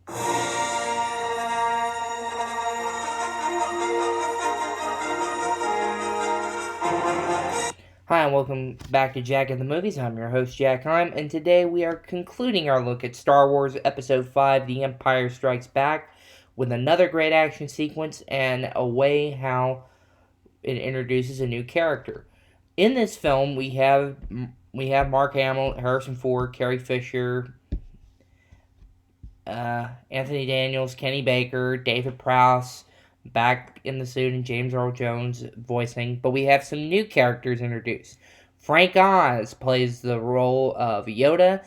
Hi, and welcome back to Jack of the Movies. I'm your host, Jack Heim, and today we are concluding our look at Star Wars Episode 5, The Empire Strikes Back, with another great action sequence and a way how it introduces a new character. In this film, we have Mark Hamill, Harrison Ford, Carrie Fisher, Anthony Daniels, Kenny Baker, David Prowse, back in the suit, and James Earl Jones voicing. But we have some new characters introduced. Frank Oz plays the role of Yoda,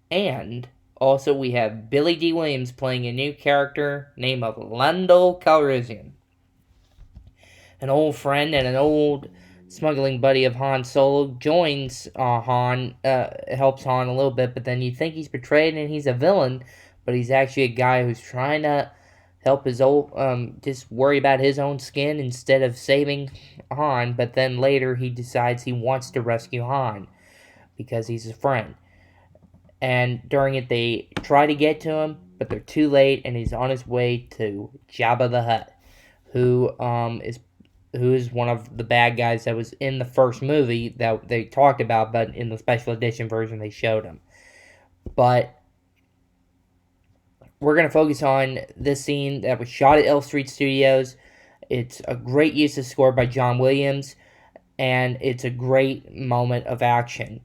and also we have Billy D. Williams playing a new character named of Lando Calrissian. An old friend and an old smuggling buddy of Han Solo joins Han, helps Han a little bit, but then you think he's betrayed and he's a villain, but he's actually a guy who's trying to help his old, just worry about his own skin instead of saving Han, but then later he decides he wants to rescue Han because he's a friend. And during it, they try to get to him, but they're too late, and he's on his way to Jabba the Hutt, who is one of the bad guys that was in the first movie that they talked about, but in the special edition version they showed him. But we're going to focus on this scene that was shot at Elf Street Studios. It's a great use of score by John Williams, and it's a great moment of action.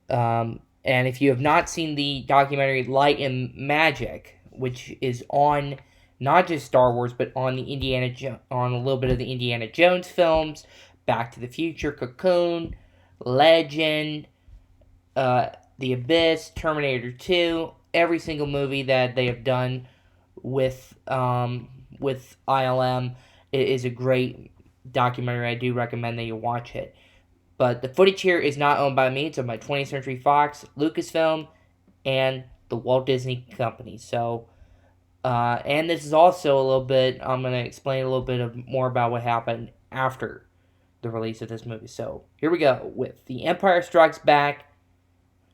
And if you have not seen the documentary Light and Magic, which is on not just Star Wars, but on on a little bit of the Indiana Jones films, Back to the Future, Cocoon, Legend, The Abyss, Terminator 2, every single movie that they have done with ILM. It is a great documentary. I do recommend that you watch it. But the footage here is not owned by me. It's owned by 20th Century Fox, Lucasfilm, and the Walt Disney Company. So, and this is also a little bit, I'm going to explain a little bit more about what happened after the release of this movie. So, here we go with The Empire Strikes Back,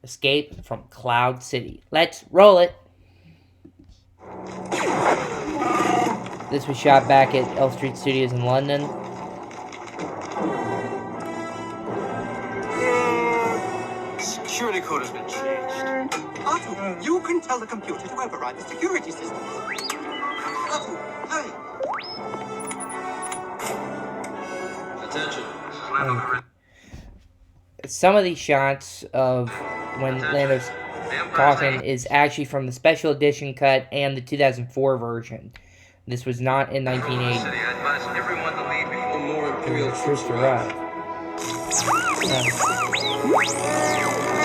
Escape from Cloud City. Let's roll it. This was shot back at Elf Street Studios in London. Security code has been changed. Artu, you can tell the computer to override the security systems. Artu, hurry. Attention. Some of these shots of when Lando's talking is actually from the special edition cut and the 2004 version. This was not in 1980. I advise everyone to leave before more Imperial troops arrive.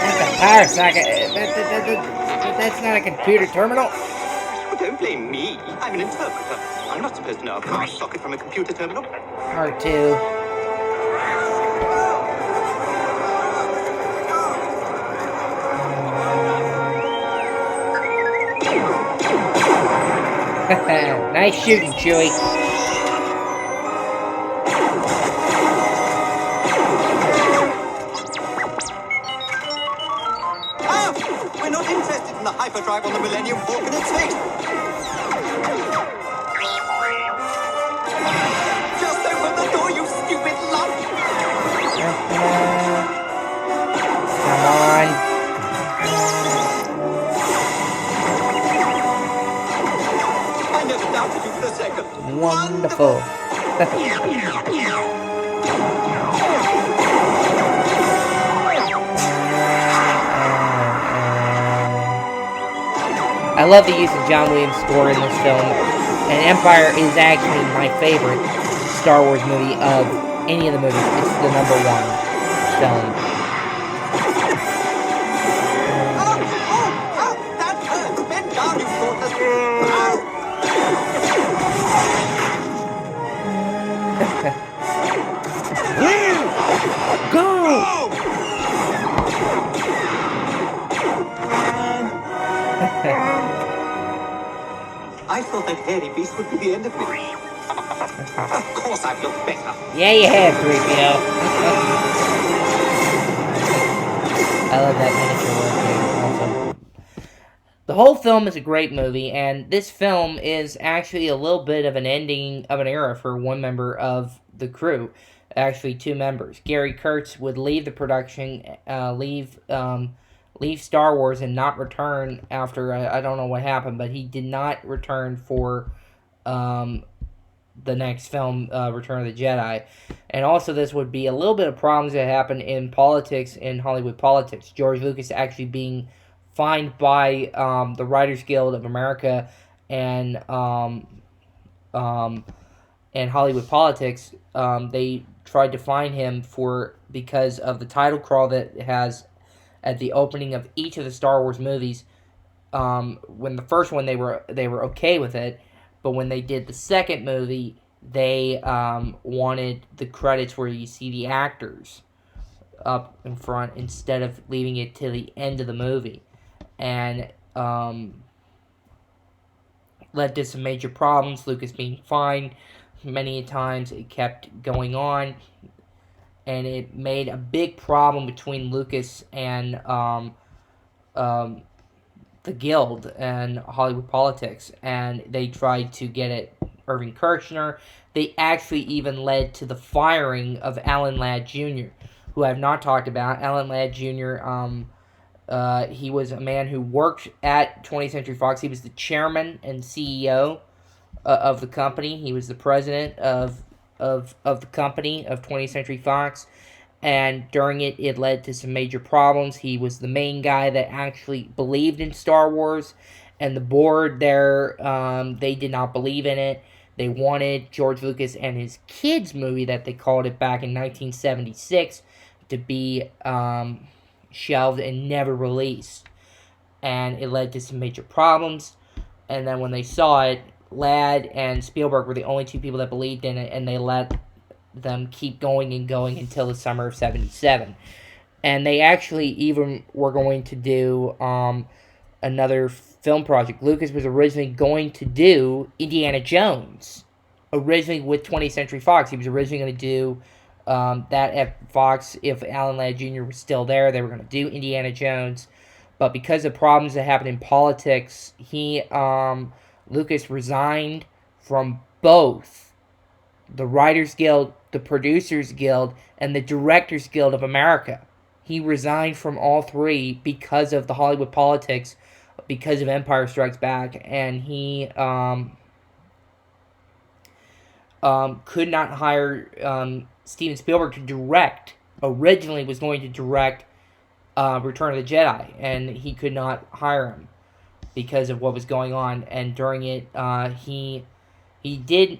That's a power socket. That's not a computer terminal. Oh, don't blame me. I'm an interpreter. I'm not supposed to know a power socket from a computer terminal. R2. Nice shooting, Chewie. We're not interested in the hyperdrive on the Millennium Falcon at Space. Just open the door, you stupid lump! Come on. I never doubted you for a second. Wonderful. I love the use of John Williams' score in this film, and Empire is actually my favorite Star Wars movie of any of the movies. It's the number one film. That hurts! Bend down, you thoughtless... Go! I thought that hairy beast would be the end of me. Of course I feel better. Yeah, you have, 3PO. I love that miniature work here also. The whole film is a great movie, and this film is actually a little bit of an ending of an era for one member of the crew. Actually, two members. Gary Kurtz would leave the production, leave Star Wars and not return after, I don't know what happened, but he did not return for the next film, Return of the Jedi. And also, this would be a little bit of problems that happened in politics, in Hollywood politics. George Lucas actually being fined by the Writers Guild of America and Hollywood politics. They tried to fine him because of the title crawl that it has at the opening of each of the Star Wars movies. When the first one they were okay with it, but when they did the second movie, they wanted the credits where you see the actors up in front instead of leaving it to the end of the movie, and led to some major problems. Lucas being fined many times. It kept going on, and it made a big problem between Lucas and the Guild and Hollywood politics, and they tried to get at Irving Kirchner. They actually even led to the firing of Alan Ladd Jr., who I have not talked about. Alan Ladd Jr., he was a man who worked at 20th Century Fox. He was the chairman and CEO of the company. He was the president of the company of 20th Century Fox. And during it, it led to some major problems. He was the main guy that actually believed in Star Wars. And the board there, they did not believe in it. They wanted George Lucas and his kids movie that they called it back in 1976 to be shelved and never released. And it led to some major problems. And then when they saw it, Ladd and Spielberg were the only two people that believed in it, and they let them keep going and going until the summer of 77. And they actually even were going to do another film project. Lucas was originally going to do Indiana Jones, originally with 20th Century Fox. He was originally going to do that at Fox. If Alan Ladd Jr. was still there, they were going to do Indiana Jones. But because of problems that happened in politics, Lucas resigned from both the Writers Guild, the Producers Guild, and the Directors Guild of America. He resigned from all three because of the Hollywood politics, because of Empire Strikes Back, and he could not hire Steven Spielberg to direct. Originally was going to direct Return of the Jedi, and he could not hire him because of what was going on. And during it, he did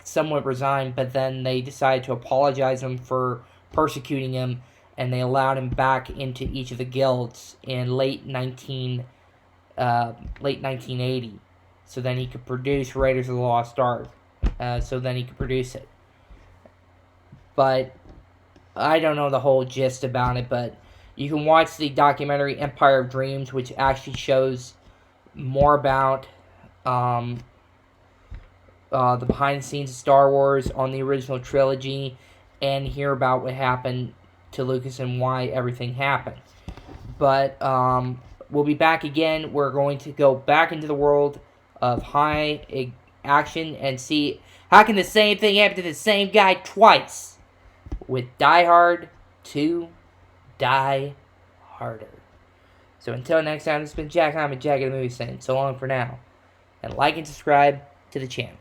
somewhat resign, but then they decided to apologize him for persecuting him, and they allowed him back into each of the guilds in late 1980, so then he could produce Raiders of the Lost Ark. So then he could produce it. But I don't know the whole gist about it, but you can watch the documentary Empire of Dreams, which actually shows more about the behind the scenes of Star Wars on the original trilogy, and hear about what happened to Lucas and why everything happened. But we'll be back again. We're going to go back into the world of high action and see how can the same thing happen to the same guy twice with Die Hard 2 Die Harder. So until next time, this has been Jack. I'm a Jack of the Movie saying so long for now. And like and subscribe to the channel.